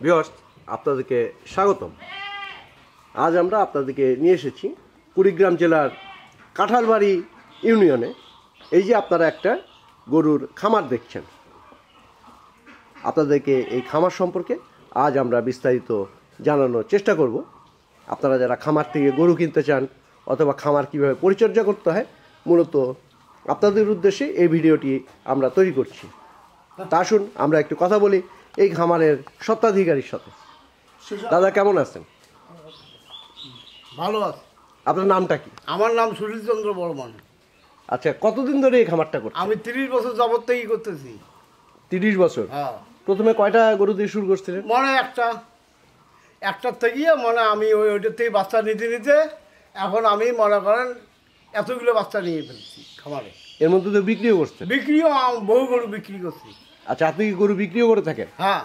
Viewers, আপনাদেরকে স্বাগতম। আজ আমরা আপনাদেরকে নিয়ে এসেছি কুড়িগ্রাম জেলার কাঁঠালবাড়ি ইউনিয়নে। এই যে আপনারা একটা গরুর খামার দেখছেন, আপনাদেরকে এই খামার সম্পর্কে আজ আমরা বিস্তারিত জানানোর চেষ্টা করব। আপনারা যারা খামার থেকে গরু কিনতে চান অথবা খামার কীভাবে পরিচর্যা করতে হয়, মূলত আপনাদের উদ্দেশ্যে এই ভিডিওটি আমরা তৈরি করছি। তা আসুন আমরা একটু কথা বলি এই খামারের স্বত্বাধিকারীর সাথে। দাদা, কেমন আছেন? ভালো আছে। আপনার নামটা কি? আমার নাম সুশীলচন্দ্র বর্মন। আচ্ছা, কতদিন ধরে এই খামারটা করছেন? আমি 30 বছর যাবত থেকেই করতেছি। 30 বছর? হ্যাঁ। প্রথমে কয়টা গরু দিয়ে শুরু করছিলেন? মনে একটার থেকে আমি ওইটার থেকে বাচ্চা নিতে এখন আমি মনে করেন এতগুলো বাচ্চা নিয়ে ফেলছি খামারে। এর মধ্যে তো বিক্রিও করছেন? বিক্রিও বহু গরু বিক্রি করছি। আচ্ছা, আপনি কি গরু বিক্রিও করে থাকেন? হ্যাঁ।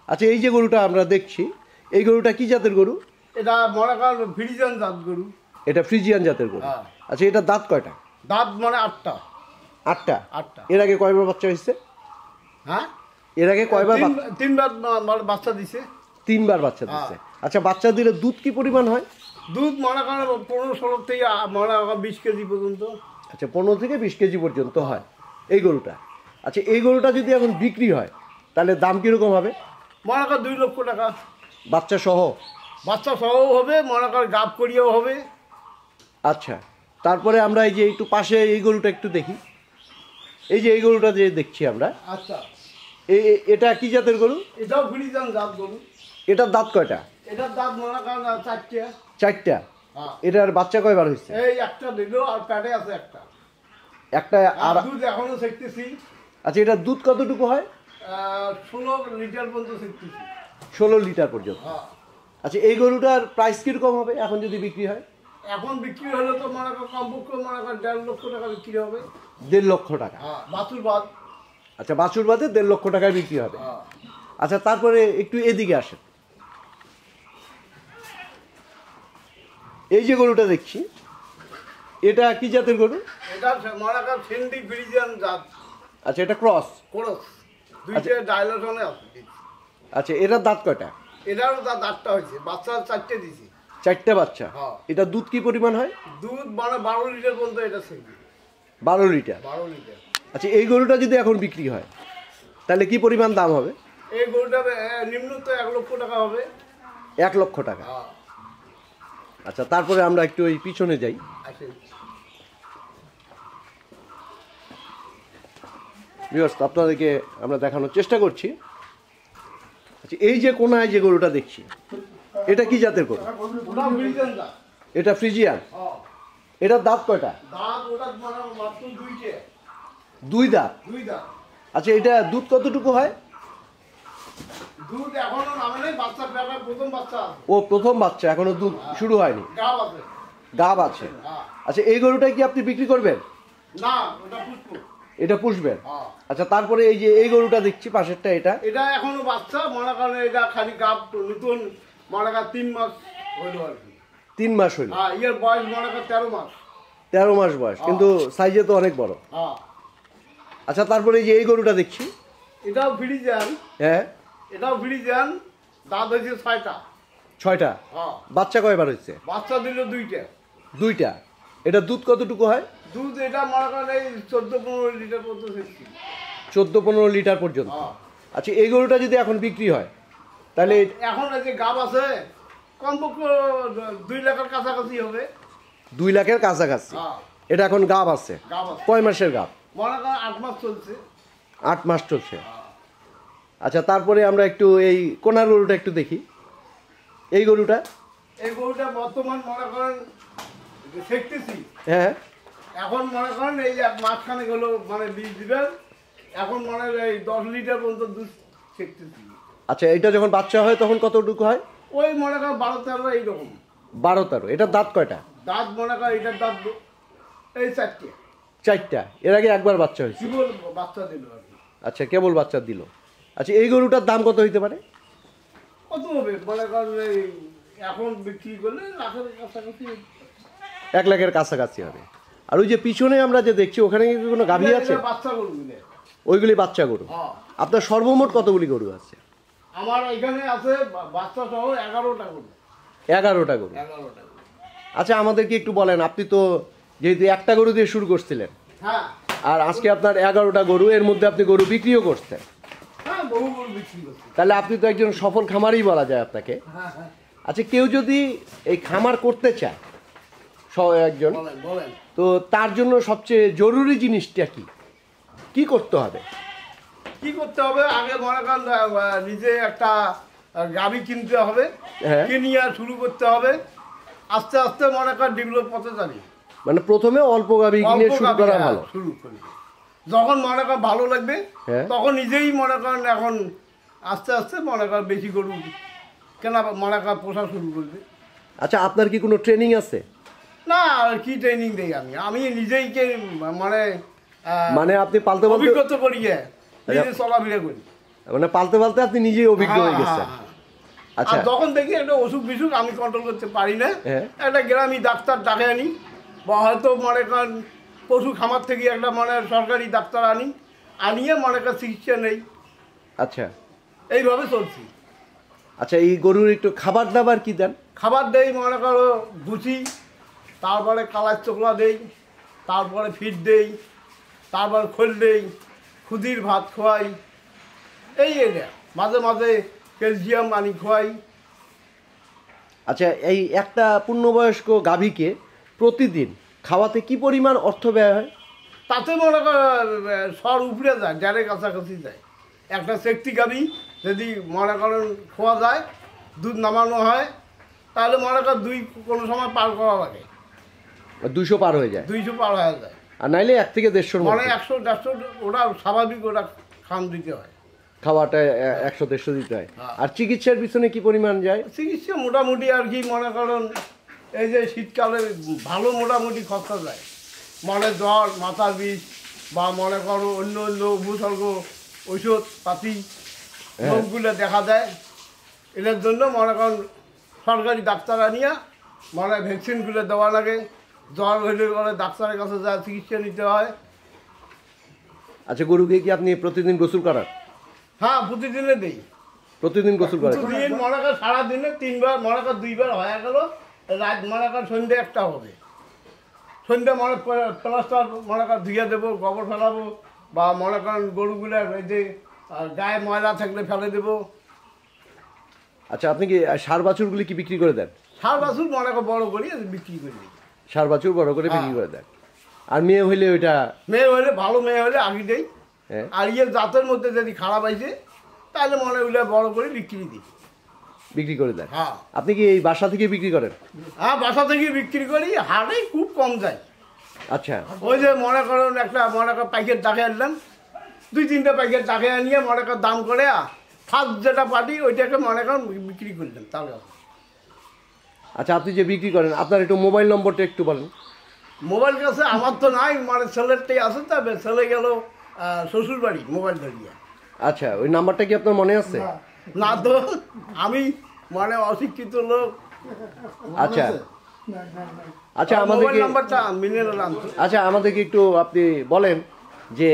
আচ্ছা, এই যে গরুটা আমরা দেখছি, এই গরুটা কি জাতের গরু? এটা মনে করেন ফ্রিজিয়ান জাত গরু। এটা ফ্রিজিয়ান জাতের গরু? হ্যাঁ। আচ্ছা, এটা দাঁত কয়টা? দাঁত মানে 8টা। 8টা? এর আগে কয়বার বাচ্চা হয়েছে? হ্যাঁ, এর আগে কয়বার? তিনবার বাচ্চা দিছে। 3বার বাচ্চা দিচ্ছে। আচ্ছা, বাচ্চা দিলে দুধ কি পরিমাণ হয়? দুধ মনে করেন 15-16 থেকে মনে করেন 20 কেজি পর্যন্ত। আচ্ছা, 15 থেকে 20 কেজি পর্যন্ত হয় এই গরুটা। আচ্ছা, এই গরুটা যদি এখন বিক্রি হয় তাহলে দাম কীরকম হবে? মনে করেন 2 লক্ষ টাকা। বাচ্চা সহ? বাচ্চা সহ হবে, মনে করেন গাব করিয়েও হবে। আচ্ছা, তারপরে আমরা এই যে একটু পাশে এই গরুটা একটু দেখি। এই যে এই গরুটা যে দেখছি আমরা, আচ্ছা, এটা কি জাতের গরু? এটাও ফ্রিজিয়ান জাত গরু। এটার দাঁত কয়টা? এটার দাঁত মনে করেন 4টা। 4টা? হ্যাঁ। এটার বাচ্চা কয়বার হয়েছে? এই একটা দিল আর প্যাডে আছে একটা। আর দুধ এখনো শিখতেছি। আচ্ছা, এটার দুধ কতটুকু হয়? 16 লিটার পর্যন্ত শিখতেছি। 16 লিটার পর্যন্ত? হ্যাঁ। আচ্ছা, এই গরুটার প্রাইস কীরকম হবে এখন যদি বিক্রি হয়? এখন বিক্রি হলে তো মনে করেন কমপক্ষে মনে করেন 1.5 লক্ষ টাকা বিক্রি হবে। 1.5 লক্ষ টাকা? হ্যাঁ, বাছুর বাদ। আচ্ছা, বাছুর বাদে 1.5 লক্ষ টাকায় বিক্রি হবে। হ্যাঁ। আচ্ছা, তারপরে একটু এদিকে আসেন। এই যে গরুটা দেখছি, এটা কি জাতের গরু? এটা মনে করেন সিন্ধি ফ্রিজিয়ান জাত। আচ্ছা, এটা ক্রস? কোরস। দুইটা ডাইলেশনে আছে। আচ্ছা, এটার দাঁত কয়টা? এটারও দাঁত 8টা হয়েছে, বাচ্চা 4টে দিছি। 4টে বাচ্চা? হ্যাঁ। এটা দুধ কি পরিমাণ হয়? দুধ মানে 12 লিটার পর্যন্ত এটা শিখবে। 12 লিটার? 12 লিটার। আচ্ছা, এই গরুটা যদি এখন বিক্রি হয় তাহলে কি পরিমাণ দাম হবে? এই গরুটা নিম্ন তো 1 লক্ষ টাকা হবে। 1 লক্ষ টাকা? হ্যাঁ। আচ্ছা, তারপরে আমরা একটু ওই পিছনে যাই। ভিউয়ার্স, আপনাদেরকে আমরা দেখানোর চেষ্টা করছি। আচ্ছা, এই যে কোনায় যে গরুটা দেখছি, এটা কি জাতের গরু? এটা ফ্রিজিয়ান? এটার দাঁত কয়টা? দুই দাঁত? আচ্ছা, এটা দুধ কতটুকু হয়? ও, প্রথম বাচ্চা, এখনো দুধ শুরু হয়নি, গাব আছে। আচ্ছা, এই গরুটাই কি আপনি বিক্রি করবেন? না, এটা পুষবেন? আচ্ছা, তারপরে এই যে এই গরুটা দেখছি পাশেরটা, এটা এখনো বাচ্চা, মনে করেন এটা খালি গাব নতুন, মনে করেন 3 মাস হইল আর কি। 3 মাস হইল? এর বয়স মনে করেন 13 মাস। 13 মাস বয়স, কিন্তু সাইজে তো অনেক বড়। আচ্ছা, তারপরে এই যে এই গরুটা দেখছি, এটাও ফ্রিজিয়ান। হ্যাঁ, এটাও ফ্রিজিয়ান। দাঁত হয়েছে 6টা। 6টা? বাচ্চা কয়বার হয়েছে? বাচ্চা দিল 2টা। 2টা? এটা দুধ কতটুকু হয়? দুধ এটা মনে করেন এই 14-15 লিটার পর্যন্ত শিখছি। 14-15 লিটার পর্যন্ত? আচ্ছা, এই গরুটা যদি এখন বিক্রি হয় তাহলে এখন এই যে গাব আছে কমপক্ষে 2 লাখের কাছাকাছি হবে। 2 লাখের কাছাকাছি? এটা এখন গাব আছে? কয় মাসের গাব? মনে করেন 8 মাস চলছে। 8 মাস চলছে? আচ্ছা, তারপরে আমরা একটু এই কোনার গরুটা একটু দেখি। এই গরুটা বর্তমান মনে করেন শিখতেছি। হ্যাঁ। এখন মনে করেন এই মাঝখানে গেলো মানে বীজ দিবেন, এখন মনে হয় এই 10 লিটার পর্যন্ত দুধ শিখতেছি। আচ্ছা, এটা যখন বাচ্চা হয় তখন কতটুকু হয়? ওই মনে করেন 12-13 এইরকম। 12-13? এটার দাঁত কয়টা? দাঁত মনে করেন এটার দাঁত এই 4টে। 4টা? এর আগে একবার বাচ্চা হয়েছে? কেবল বাচ্চা দিল আর কি। আচ্ছা, কেবল বাচ্চা দিল। আচ্ছা, এই গরুটার দাম কত হইতে পারে? কত হবে মনে করেন এখন বিক্রি করলে লাখের কাছাকাছি। 1 লাখের কাছাকাছি হবে। আর ওই যে পিছনে আমরা যে দেখছি, ওখানে কি কোনো গাভী আছে? বাচ্চা গরু। ওইগুলি বাচ্চা গরু? আপনার সর্বমোট কতগুলি গরু আছে? আমার এখানে আছে বাচ্চা সহ 11টা গরু। 11টা গরু। 11টা গরু। আচ্ছা আমাদেরকে একটু বলেন, আপনি তো যেহেতু একটা গরু দিয়ে শুরু করছিলেন, হ্যাঁ আর আজকে আপনার 11টা গরু, এর মধ্যে আপনি গরু বিক্রিও করছেন, হ্যাঁ বহু গরু বিক্রি করছি। তাহলে আপনি তো একজন সফল খামারই বলা যায় আপনাকে। হ্যাঁ হ্যাঁ আচ্ছা কেউ যদি এই খামার করতে চায় একজন, বলেন বলেন। তো তার জন্য সবচেয়ে জরুরি জিনিসটা কি, কি করতে হবে? কি করতে হবে? আগে মনে করেন নিজে একটা গাড়ি কিনতে হবে, হ্যাঁ। কিনিয়ে শুরু করতে হবে। আস্তে আস্তে মনে করেন ডেভেলপ পথে যাবি। মানে প্রথমে অল্প গাভী কিনে অল্প শুরু গাভী, করা হ্যাঁ, ভালো। শুরু করি। যখন মনে করেন ভালো লাগবে হ্যাঁ। তখন নিজেই মনে করেন এখন আস্তে আস্তে মনে করেন বেশি গরু কেনা মনে করেন পোষা শুরু করবে। আচ্ছা আপনার কি কোনো ট্রেনিং আছে? না আর কি ট্রেনিং দেই আমি, আমি নিজেইকে মানে মানে আপনি পালতে পালতে, অভিজ্ঞতা করি, নিজে চলাফেরা করি। মানে পালতে পালতে আপনি নিজেই অভিজ্ঞ হয়ে গেছেন। হ্যাঁ। আচ্ছা আর যখন দেখি একটা অসুখ বিসুখ আমি কন্ট্রোল করতে পারি না, হ্যাঁ। একটা গ্রামীণ ডাক্তার ডাকে আনি, বা হয়তো মনে করেন পশু খামার থেকে একটা মানে সরকারি ডাক্তার আনিয়ে মনে করেন চিকিৎসা নেই। আচ্ছা এইভাবে চলছি। আচ্ছা এই গরুর একটু খাবার দাবার কি দেন? খাবার দেই মনে করো ভুসি, তারপরে কালার চোখলা দেই, তারপরে ফিড দেই, তারপরে খোল দেই, খুদির ভাত খোয়াই, এই এটা মাঝে মাঝে ক্যালসিয়াম আনি খোয়াই। আচ্ছা এই একটা পূর্ণবয়স্ক গাভীকে প্রতিদিন খাওয়াতে কি পরিমাণ অর্থ ব্যয় হয়? তাতে মনে করেন সর উপরে যায়, ডেরের কাছাকাছি যায়। একটা সেফটি গাবি যদি মনে করেন খোয়া যায়, দুধ নামানো হয়, তাহলে মনে করেন কোনো সময় পার করা লাগে, 200 পার হয়ে যায়, 200 পার হয়ে যায়। আর নাইলে 1 থেকে 150 মানে 100-150 ওটা স্বাভাবিক, ওটা খাম দিতে হয়। খাওয়াটা 100-150 দিতে হয়। হ্যাঁ। আর চিকিৎসার পিছনে কি পরিমাণ যায়? চিকিৎসা মোটামুটি আর কি মনে করেন এই যে শীতকালে ভালো মোটামুটি খরচা যায়, মানে জ্বর, মাথার বিষ, বা মনে করো অন্য অন্য উপসর্গ ঔষধ পাতি রোগগুলো দেখা দেয়। এটার জন্য মনে করেন সরকারি ডাক্তার আনিয়া মানে ভ্যাকসিনগুলো দেওয়া লাগে। জ্বর হলে পরে ডাক্তারের কাছে যা চিকিৎসা নিতে হয়। আচ্ছা গরুকে কি আপনি প্রতিদিন গোসল করান? হ্যাঁ প্রতিদিনে দেই। প্রতিদিন গোসল করেন? প্রতিদিন মনে করেন সারাদিনে 3 বার, মনে করেন 2 বার হয়ে গেল। রাত মনে করেন সন্ধ্যে একটা হবে, সন্ধ্যা মনে প্লাস্টার মনে করেন ধুয়ে দেবো, গোবর ফেলাবো, বা মনে করেন গরুগুলার এই যে গায়ে ময়লা থাকলে ফেলে দেবো। আচ্ছা আপনি কি সার বাছুরগুলি কি বিক্রি করে দেন? সার বাছুর মনে করেন বড় করি বিক্রি করি। সার বাছুর বড় করে বিক্রি করে দেন। আর মেয়ে হইলে ওইটা, মেয়ে হলে ভালো মেয়ে হলে আগে দেই। হ্যাঁ। আর জাতের মধ্যে যদি খারাপ হয়েছে তাহলে মনে হইলে বড় করে বিক্রি দিই। বিক্রি করে দেন? হ্যাঁ আপনি কি এই বাসা থেকে বিক্রি করেন? হ্যাঁ বাসা থেকে বিক্রি করি, হাটে খুব কম যায়। আচ্ছা ওই যে মনে করেন একটা মনে করেন প্যাকেট ডাকে আনলাম, 2-3টা প্যাকেট ডাকে আনিয়ে মনে করেন দাম করে ফার্স্ট যেটা পাটি ওইটাকে মনে করেন বিক্রি করলাম তাহলে। আচ্ছা আপনি যে বিক্রি করেন আপনার একটু মোবাইল নম্বরটা একটু বলেন। মোবাইল কাছে আমার তো নাই, মানে ছেলেরটাই আছে, তবে ছেলে গেল শ্বশুর বাড়ি মোবাইল ধরিয়ে। আচ্ছা ওই নাম্বারটা কি আপনার মনে আছে? না তো, আমি মানে অশিক্ষিত লোক। আচ্ছা আচ্ছা মোবাইল আমাদেরকে, নাম্বারটা মিলিয়ে আনতো। আচ্ছা আমাদেরকে একটু আপনি বলেন যে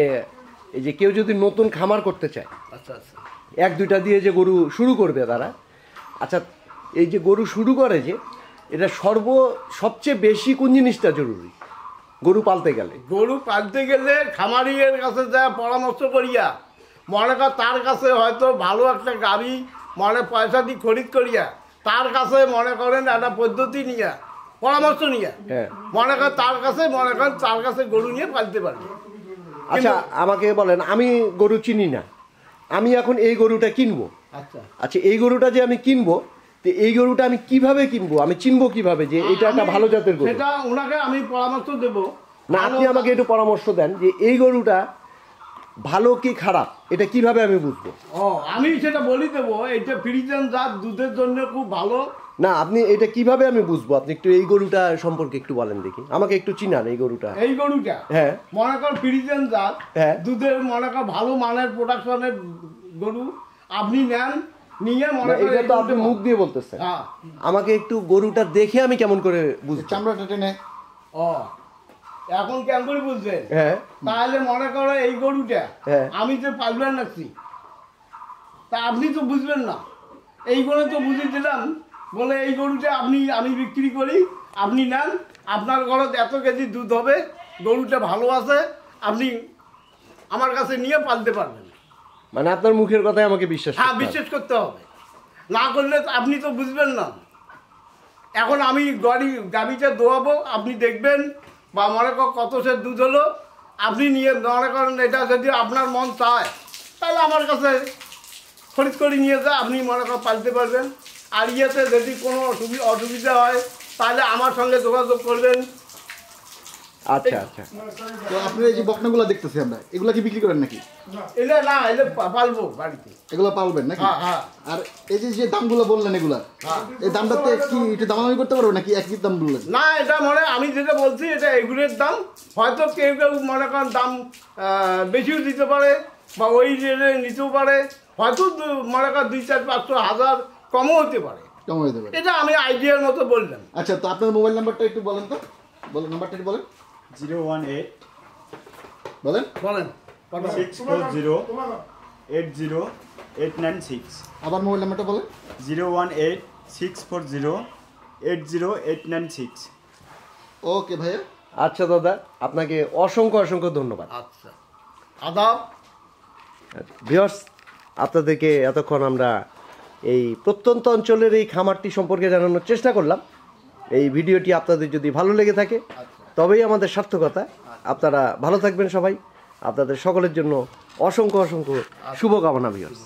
এই যে কেউ যদি নতুন খামার করতে চায়, আচ্ছা আচ্ছা 1-2টা দিয়ে যে গরু শুরু করবে তারা, আচ্ছা এই যে গরু শুরু করে যে এটা সবচেয়ে বেশি কোন জিনিসটা জরুরি গরু পালতে গেলে? গরু পালতে গেলে খামারির কাছে যা পরামর্শ করিয়া মনে কর, তার কাছে হয়তো ভালো একটা গাড়ি মানে পয়সা দিয়ে খরিদ করিয়া তার কাছে মনে করেন একটা পদ্ধতি নিয়ে পরামর্শ নিয়ে হ্যাঁ। মনে কর তার কাছে গরু নিয়ে পালতে পারবে। আচ্ছা আমাকে বলেন, আমি গরু চিনি না, আমি এখন এই গরুটা কিনবো। আচ্ছা আচ্ছা এই গরুটা যে আমি কিনবো, তো এই গরুটা আমি কিভাবে কিনবো, আমি চিনবো কিভাবে যে এটা একটা ভালো জাতের গরু? সেটা ওনাকে আমি পরামর্শ দেবো। না আপনি আমাকে একটু পরামর্শ দেন যে এই গরুটা ভালো কি খারাপ, এটা কিভাবে আমি বুঝবো? ও আমি সেটা বলি দেবো, এটা ফ্রিজিয়ান জাত, দুধের জন্য খুব ভালো। না আপনি এটা কিভাবে আমি বুঝবো, আপনি একটু এই গরুটা সম্পর্কে একটু বলেন দেখি, আমাকে একটু চিনান এই গরুটা। এই গরুটা হ্যাঁ মনে কর ফ্রিজিয়ান জাত, হ্যাঁ। দুধের মনে কর ভালো মানের প্রোডাকশনের গরু আপনি নেন, নিয়ে মনে না, করেন এটা তো আপনি মুখ দিয়ে বলতেছেন, হ্যাঁ। আমাকে একটু গরুটা দেখে আমি কেমন করে বুঝবো? চামড়াটা টেনে ও এখন কেমন করে বুঝছেন? হ্যাঁ তাহলে মনে করো এই গরুটা হ্যাঁ। আমি যে পালবেন রাখছি, তা আপনি তো বুঝবেন না, এই করে তো বুঝিয়ে দিলাম, বলে এই গরুটা আমি বিক্রি করি, আপনি নেন, আপনার ঘরত এত কেজি দুধ হবে, গরুটা ভালো আছে, আপনি আমার কাছে নিয়ে পালতে পারবেন। মানে আপনার মুখের কথাই আমাকে বিশ্বাস হ্যাঁ, করতে হবে। বিশ্বাস করতে হবে, না করলে তো আপনি তো বুঝবেন না। এখন আমি গাড়িটা দোয়াবো, আপনি দেখবেন, বা মনে কর কত সে দুধ হলো, আপনি নিয়ে মনে করেন এটা যদি আপনার মন চায় তাহলে আমার কাছে খরিদ করে নিয়ে যায়, আপনি মনে কর পালতে পারবেন। আর ইয়েতে যদি কোনো অসুবিধা হয় তাহলে আমার সঙ্গে যোগাযোগ করবেন। আচ্ছা আচ্ছা, তো আপনার এই যে বকনাগুলো দেখতেছি আমরা, এগুলা কি বিক্রি করেন নাকি? এলে না, এলে পালবো বাড়িতে। এগুলো পালবেন নাকি? হ্যাঁ হ্যাঁ আর এই যে দামগুলো বললেন এগুলা, এই দামটাতে কি একটু দামাদামি করতে পারবো নাকি একই দাম বললেন? না, এটা আমি যেটা বলছি এটা এগুলোর দাম, হয়তো কেউ কেউ মনে করেন দাম বেশিও দিতে পারে বা ওই রেটে নিতেও পারে, হয়তো মনে করেন 2, 4, 500, 1000 কমও হতে পারে। কেমন হতে পারে? এটা আমি আইডিয়ার মতো বললাম। আচ্ছা, তো আপনার মোবাইল নাম্বারটা একটু বলেন তো, বলেন নাম্বারটা একটু বলেন। 018 বলেন বলেন 640808996। আবার মোবাইল নাম্বারটা বলেন। 018 640808996। ওকে ভাইয়া। আচ্ছা দাদা, আপনাকে অসংখ্য অসংখ্য ধন্যবাদ। আচ্ছা, আদাব। ভিউয়ার্স, আপনাদেরকে এতক্ষণ আমরা এই প্রত্যন্ত অঞ্চলের এই খামারটি সম্পর্কে জানানোর চেষ্টা করলাম। এই ভিডিওটি আপনাদের যদি ভালো লেগে থাকে তবেই আমাদের সার্থকতা। আপনারা ভালো থাকবেন সবাই, আপনাদের সকলের জন্য অসংখ্য অসংখ্য শুভকামনা ভিউয়ার্স।